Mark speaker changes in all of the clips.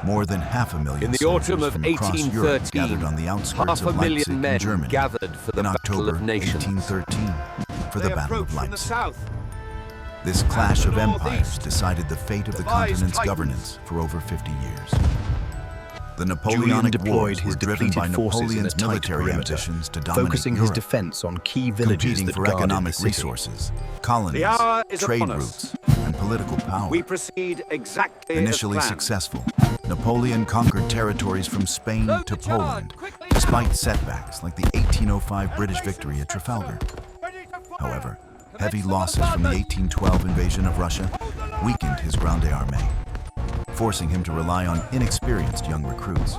Speaker 1: More than 500,000
Speaker 2: In the
Speaker 1: soldiers
Speaker 2: autumn of
Speaker 1: from across Europe gathered
Speaker 2: 1813,
Speaker 1: on the outskirts of
Speaker 2: 500,000
Speaker 1: Leipzig
Speaker 2: men
Speaker 1: in Germany
Speaker 2: gathered for the
Speaker 1: in
Speaker 2: Battle
Speaker 1: October
Speaker 2: of Nations.
Speaker 1: 1813 for the
Speaker 3: They
Speaker 1: Battle of
Speaker 3: approach from the
Speaker 1: Leipzig.
Speaker 3: south.
Speaker 1: This clash of
Speaker 3: the
Speaker 1: empires
Speaker 3: northeast,
Speaker 1: decided the fate of the
Speaker 3: the wise
Speaker 1: continent's
Speaker 3: Titans.
Speaker 1: governance for over 50 years. The
Speaker 4: Julian
Speaker 1: Napoleonic
Speaker 4: deployed
Speaker 1: Wars
Speaker 4: his
Speaker 1: were driven by
Speaker 4: depleted forces in a
Speaker 1: Napoleon's
Speaker 4: tight
Speaker 1: military
Speaker 4: perimeter,
Speaker 1: ambitions to dominate
Speaker 4: focusing his
Speaker 1: Europe,
Speaker 4: defense on key villages
Speaker 1: competing
Speaker 4: that
Speaker 1: for
Speaker 4: guarded
Speaker 1: economic
Speaker 4: the city.
Speaker 1: resources, colonies,
Speaker 3: The hour is
Speaker 1: trade
Speaker 3: upon us.
Speaker 1: routes, and political power.
Speaker 3: We proceed exactly
Speaker 1: Initially
Speaker 3: as planned.
Speaker 1: successful, Napoleon conquered territories from Spain to Poland, despite setbacks like the 1805 British victory at Trafalgar. However, heavy losses from the 1812 invasion of Russia weakened his Grande Armée, forcing him to rely on inexperienced young recruits.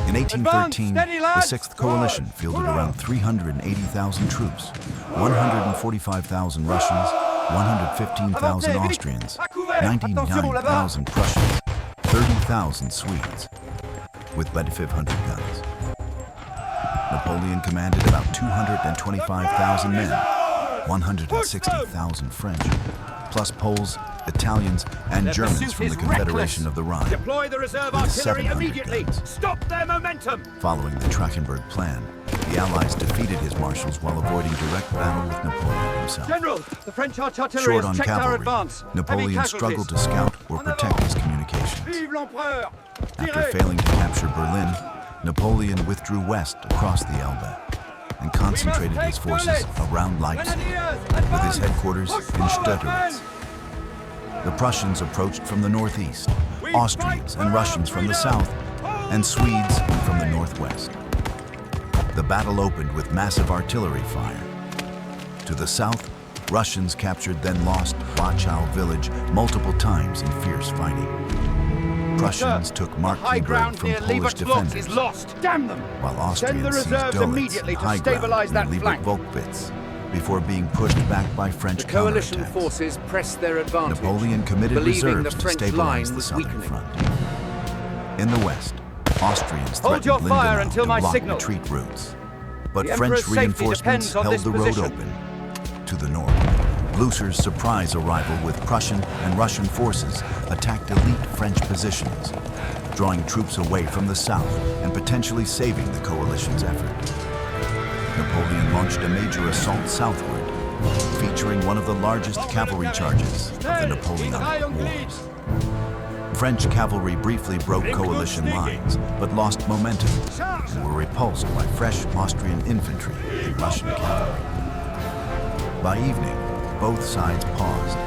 Speaker 1: In 1813, the Sixth Coalition fielded around 380,000 troops, 145,000 Russians, 115,000 Austrians, 99,000 Prussians, 30,000 Swedes, with 2,500 guns. Napoleon commanded about 225,000 men, 160,000 French, plus Poles, Italians, and
Speaker 3: Their
Speaker 1: Germans
Speaker 3: pursuit
Speaker 1: from the
Speaker 3: is
Speaker 1: Confederation
Speaker 3: reckless.
Speaker 1: of the Rhine.
Speaker 3: Deploy the reserve
Speaker 1: with
Speaker 3: artillery
Speaker 1: 700
Speaker 3: immediately.
Speaker 1: guns.
Speaker 3: Stop their momentum.
Speaker 1: Following the Trachtenberg Plan, the Allies defeated his marshals while avoiding direct battle with Napoleon himself.
Speaker 3: General, the French artillery
Speaker 1: Short
Speaker 3: has
Speaker 1: on
Speaker 3: checked our
Speaker 1: cavalry,
Speaker 3: advance.
Speaker 1: Napoleon
Speaker 3: Heavy
Speaker 1: struggled to
Speaker 3: casualties.
Speaker 1: scout or protect his communications.
Speaker 3: Vive l'Empereur!
Speaker 1: After
Speaker 3: Tirez!
Speaker 1: failing to capture Berlin, Napoleon withdrew west across the Elbe and concentrated his forces around Leipzig, with his headquarters in Stötteritz. The Prussians approached from the northeast, Austrians and Russians from the south, and Swedes from the northwest. The battle opened with massive artillery fire. To the south, Russians captured then lost Wachau village multiple times in fierce fighting. Prussians took
Speaker 3: High
Speaker 1: Markkleeberg
Speaker 3: ground
Speaker 1: from
Speaker 3: near
Speaker 1: Polish
Speaker 3: Liebertslot
Speaker 1: defenders,
Speaker 3: is lost. Damn them!
Speaker 1: while
Speaker 3: Send the
Speaker 1: Austrians seized
Speaker 3: reserves
Speaker 1: Dölitz
Speaker 3: immediately
Speaker 1: and
Speaker 3: to
Speaker 1: high
Speaker 3: stabilize
Speaker 1: ground
Speaker 3: that
Speaker 1: near
Speaker 3: flank.
Speaker 1: Liebert-Volkwitz, before being pushed back by French
Speaker 2: The coalition
Speaker 1: counterattacks.
Speaker 2: forces pressed their advantage,
Speaker 1: Napoleon committed
Speaker 2: believing
Speaker 1: reserves
Speaker 2: the
Speaker 1: to
Speaker 2: French
Speaker 1: stabilize
Speaker 2: line
Speaker 1: the
Speaker 2: was
Speaker 1: southern
Speaker 2: weakening.
Speaker 1: front. In the west, Austrians
Speaker 3: Hold your
Speaker 1: threatened
Speaker 3: fire
Speaker 1: Lindenau
Speaker 3: until
Speaker 1: to
Speaker 3: my
Speaker 1: block
Speaker 3: signal.
Speaker 1: retreat routes, but
Speaker 3: The
Speaker 1: French
Speaker 3: Emperor's safety
Speaker 1: reinforcements
Speaker 3: depends on
Speaker 1: held
Speaker 3: this
Speaker 1: the road
Speaker 3: position.
Speaker 1: open. To the north, Blucher's surprise arrival with Prussian and Russian forces attacked elite French positions, drawing troops away from the south and potentially saving the coalition's effort. Napoleon launched a major assault southward, featuring one of the largest cavalry charges of the Napoleonic Wars. French cavalry briefly broke coalition lines, but lost momentum and were repulsed by fresh Austrian infantry and Russian cavalry. By evening, both sides paused.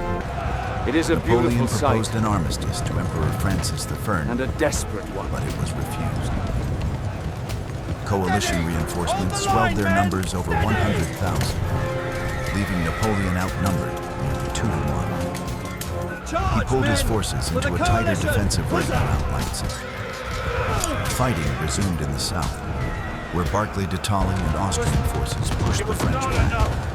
Speaker 2: It is a
Speaker 1: Napoleon
Speaker 2: beautiful
Speaker 1: proposed
Speaker 2: sight
Speaker 1: an armistice to Emperor Francis I,
Speaker 2: and a desperate one.
Speaker 1: but it was refused. Coalition reinforcements swelled their numbers over 100,000, leaving Napoleon outnumbered nearly 2 to 1. He pulled his forces into a tighter defensive ring around Leipzig. Fighting resumed in the south, where Barclay de Tolly and Austrian forces pushed the French back.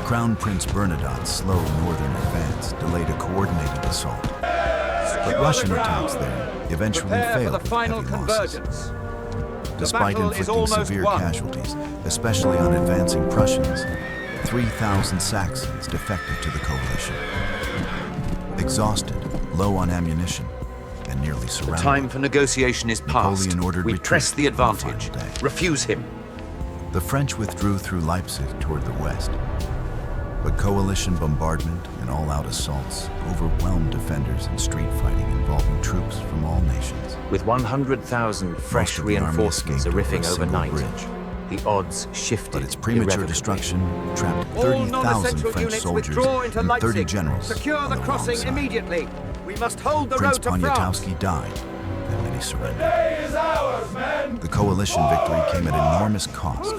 Speaker 1: Crown Prince Bernadotte's slow northern advance delayed a coordinated assault, but Russian attacks there eventually
Speaker 3: Prepare for
Speaker 1: failed
Speaker 3: the
Speaker 1: with
Speaker 3: final
Speaker 1: heavy losses.
Speaker 3: convergence.
Speaker 1: Despite
Speaker 3: battle is
Speaker 1: inflicting
Speaker 3: almost
Speaker 1: severe
Speaker 3: won.
Speaker 1: casualties, especially on advancing Prussians, 3,000 Saxons defected to the coalition. Exhausted, low on ammunition, and nearly
Speaker 5: The
Speaker 1: surrounded,
Speaker 5: time for negotiation is past.
Speaker 1: Napoleon ordered
Speaker 5: We
Speaker 1: retreat
Speaker 5: press the
Speaker 1: on the
Speaker 5: advantage.
Speaker 1: final day.
Speaker 5: Refuse him.
Speaker 1: the French withdrew through Leipzig toward the west. But coalition bombardment and all-out assaults overwhelmed defenders in street fighting involving troops from all nations.
Speaker 5: With 100,000 fresh
Speaker 1: Most of the army
Speaker 5: reinforcements
Speaker 1: escaped over
Speaker 5: arriving
Speaker 1: a single
Speaker 5: overnight,
Speaker 1: bridge.
Speaker 5: the odds shifted
Speaker 1: But its premature
Speaker 5: irrevocably.
Speaker 1: destruction trapped
Speaker 3: All
Speaker 1: 30,000
Speaker 3: non-essential
Speaker 1: French
Speaker 3: units
Speaker 1: soldiers
Speaker 3: withdraw into
Speaker 1: and 30
Speaker 3: Leipzig.
Speaker 1: generals
Speaker 3: Secure
Speaker 1: on
Speaker 3: the
Speaker 1: wrong
Speaker 3: crossing
Speaker 1: side.
Speaker 3: immediately. We must hold the
Speaker 1: Prince
Speaker 3: road to France.
Speaker 1: Poniatowski died, and many surrendered. The coalition victory came at enormous cost.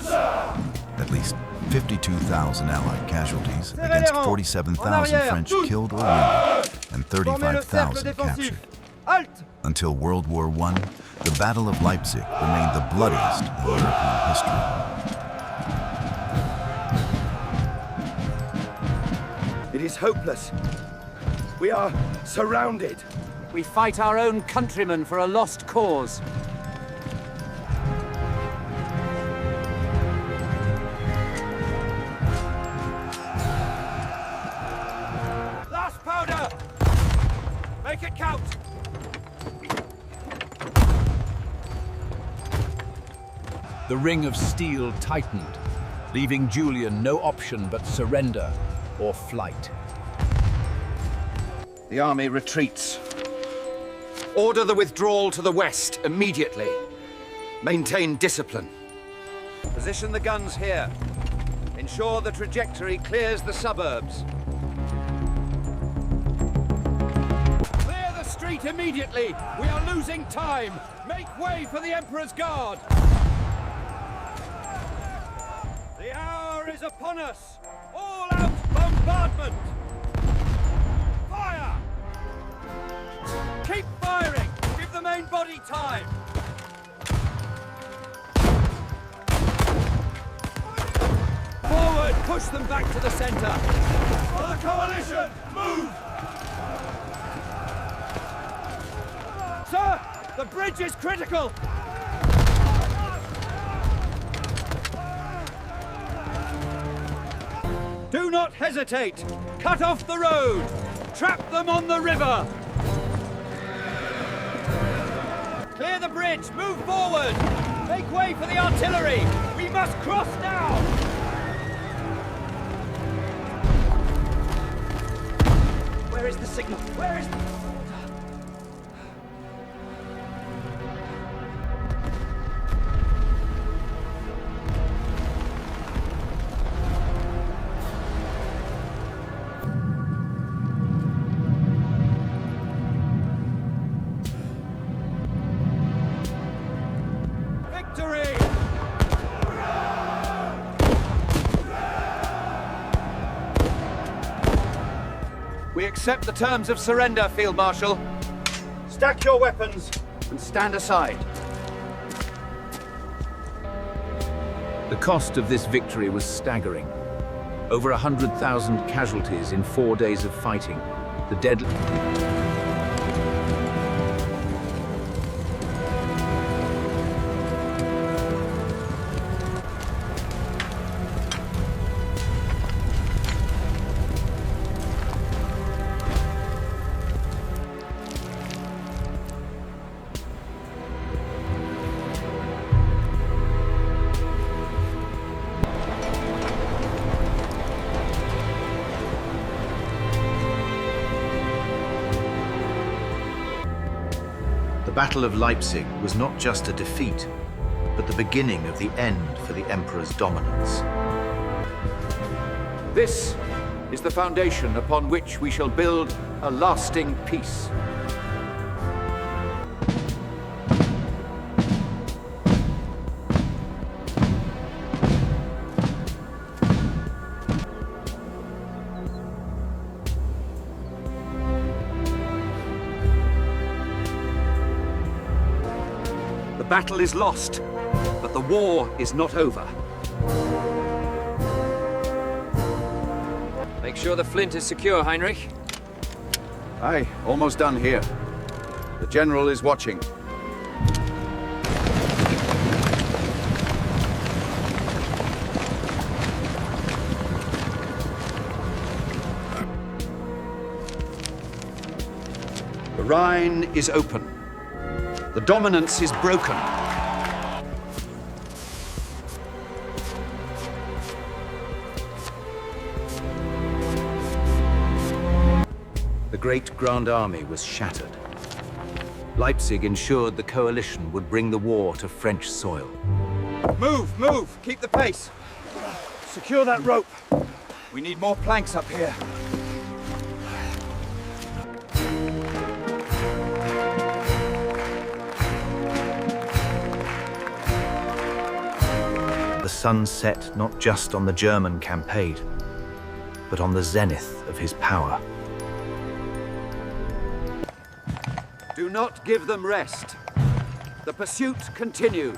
Speaker 1: At least 52,000 Allied casualties against 47,000 French killed or wounded, and 35,000 captured.
Speaker 3: Halt!
Speaker 1: Until World War I, the Battle of Leipzig remained the bloodiest in European history.
Speaker 3: It is hopeless. We are surrounded.
Speaker 2: We fight our own countrymen for a lost cause.
Speaker 3: Last powder! Make it count!
Speaker 4: The ring of steel tightened, leaving Julian no option but surrender or flight.
Speaker 3: The army retreats. Order the withdrawal to the west immediately. Maintain discipline. Position the guns here. Ensure the trajectory clears the suburbs. Clear the street immediately! We are losing time! Make way for the Emperor's Guard! The hour is upon us! All out bombardment! Fire! Keep firing! Give the main body time! Forward! Push them back to the center! For the coalition! Move! Sir! The bridge is critical! Do not hesitate! Cut off the road! Trap them on the river! Clear the bridge! Move forward! Make way for the artillery! We must cross now! Where is the signal? Where is the... We accept the terms of surrender, Field Marshal. Stack your weapons and stand aside.
Speaker 4: The cost of this victory was staggering. Over 100,000 casualties in 4 days of fighting. The deadly...
Speaker 5: The Battle of Leipzig was not just a defeat, but the beginning of the end for the Emperor's dominance.
Speaker 2: This is the foundation upon which we shall build a lasting peace. The battle is lost, but the war is not over. Make sure the flint is secure, Heinrich.
Speaker 3: Aye, almost done here. The General is watching. The Rhine is open. The dominance is broken.
Speaker 5: The great Grand Army was shattered. Leipzig ensured the coalition would bring the war to French soil.
Speaker 3: Move, move! Keep the pace! Secure that rope! We need more planks up here.
Speaker 5: The sun set not just on the German campaign, but on the zenith of his power.
Speaker 2: Do not give them rest. The pursuit continues.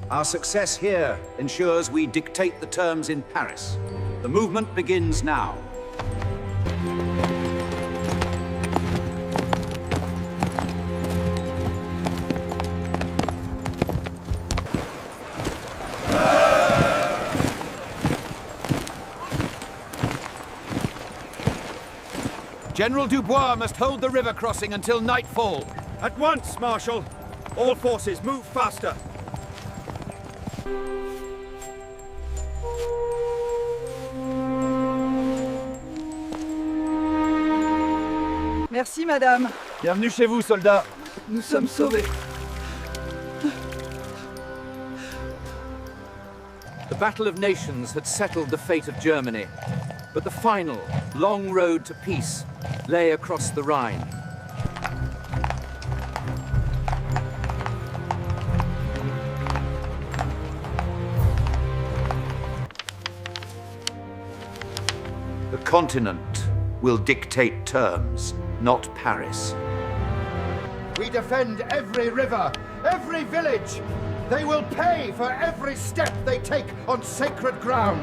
Speaker 2: Our success here ensures we dictate the terms in Paris. The movement begins now.
Speaker 3: General Dubois must hold the river crossing until nightfall.
Speaker 6: At once, Marshal! All forces, move faster!
Speaker 7: Merci, madame.
Speaker 6: Bienvenue chez vous, soldats!
Speaker 7: Nous sommes sauvés.
Speaker 5: The Battle of Nations had settled the fate of Germany, but the final, long road to peace lay across the Rhine.
Speaker 3: The continent will dictate terms, not Paris.
Speaker 6: We defend every river, every village! They will pay for every step they take on sacred ground!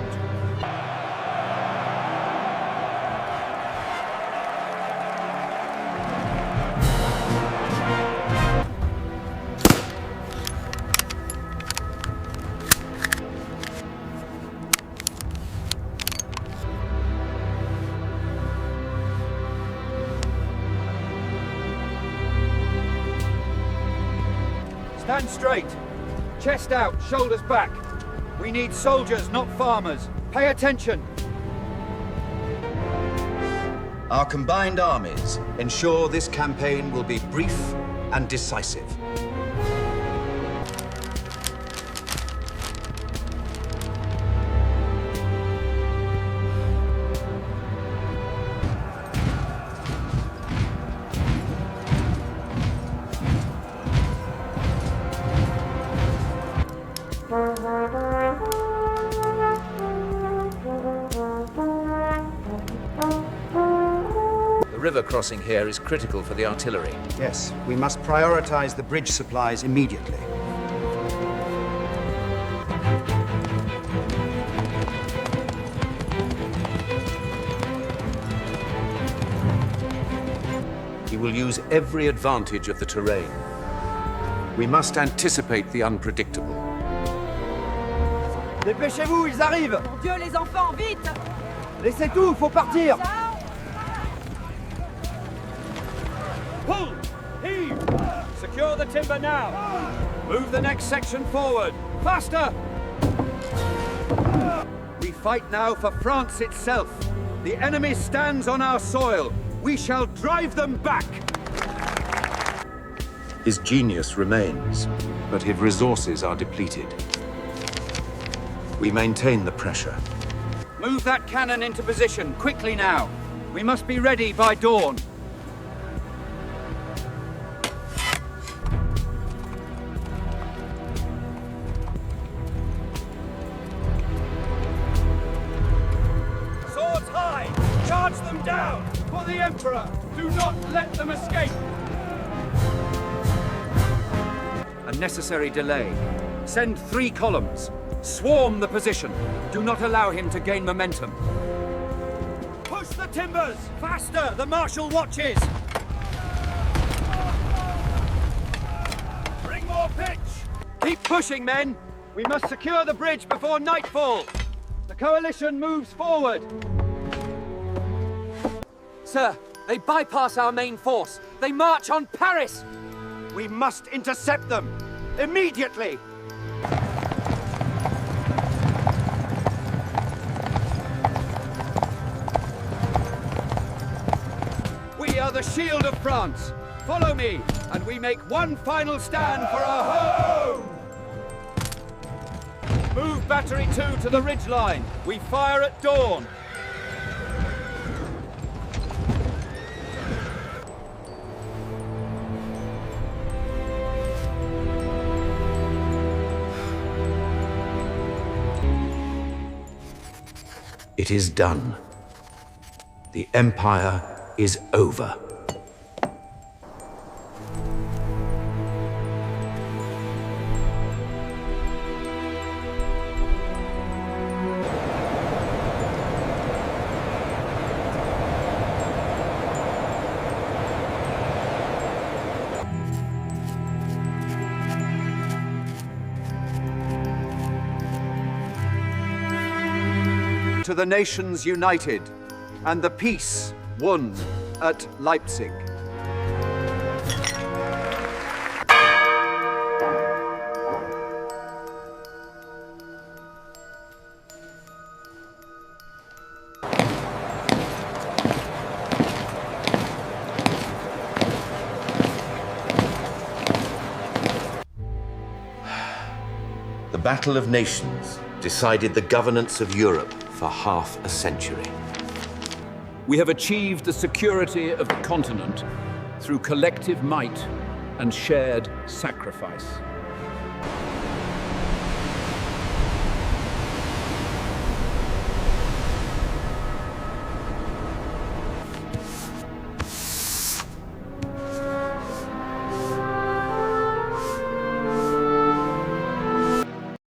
Speaker 6: Stand straight. Chest out, shoulders back. We need soldiers, not farmers. Pay attention.
Speaker 2: Our combined armies ensure this campaign will be brief and decisive.
Speaker 5: The river crossing here is critical for the artillery.
Speaker 2: Yes, we must prioritize the bridge supplies immediately.
Speaker 3: He will use every advantage of the terrain. We must anticipate the unpredictable.
Speaker 6: Dépêchez-vous, ils arrivent!
Speaker 7: Mon Dieu, les enfants, vite!
Speaker 6: Laissez tout, faut partir! Pull! Heave! Secure the timber now! Move the next section forward! Faster! We fight now for France itself. The enemy stands on our soil. We shall drive them back!
Speaker 3: His genius remains, but his resources are depleted. We maintain the pressure.
Speaker 6: Move that cannon into position, quickly now. We must be ready by dawn. Swords high! Charge them down! For the Emperor! Do not let them escape! A necessary delay. Send 3 columns. Swarm the position. Do not allow him to gain momentum. Push the timbers! Faster! The Marshal watches! Bring more pitch! Keep pushing, men! We must secure the bridge before nightfall! The coalition moves forward!
Speaker 8: Sir, they bypass our main force. They march on Paris!
Speaker 6: We must intercept them! Immediately! We are the shield of France. Follow me, and we make one final stand for our home! Move Battery 2 to the ridgeline. We fire at dawn.
Speaker 3: It is done. The Empire is over.
Speaker 2: To the nations united, and the peace won. at Leipzig.
Speaker 3: The Battle of Nations decided the governance of Europe for half a century.
Speaker 4: We have achieved the security of the continent through collective might and shared sacrifice.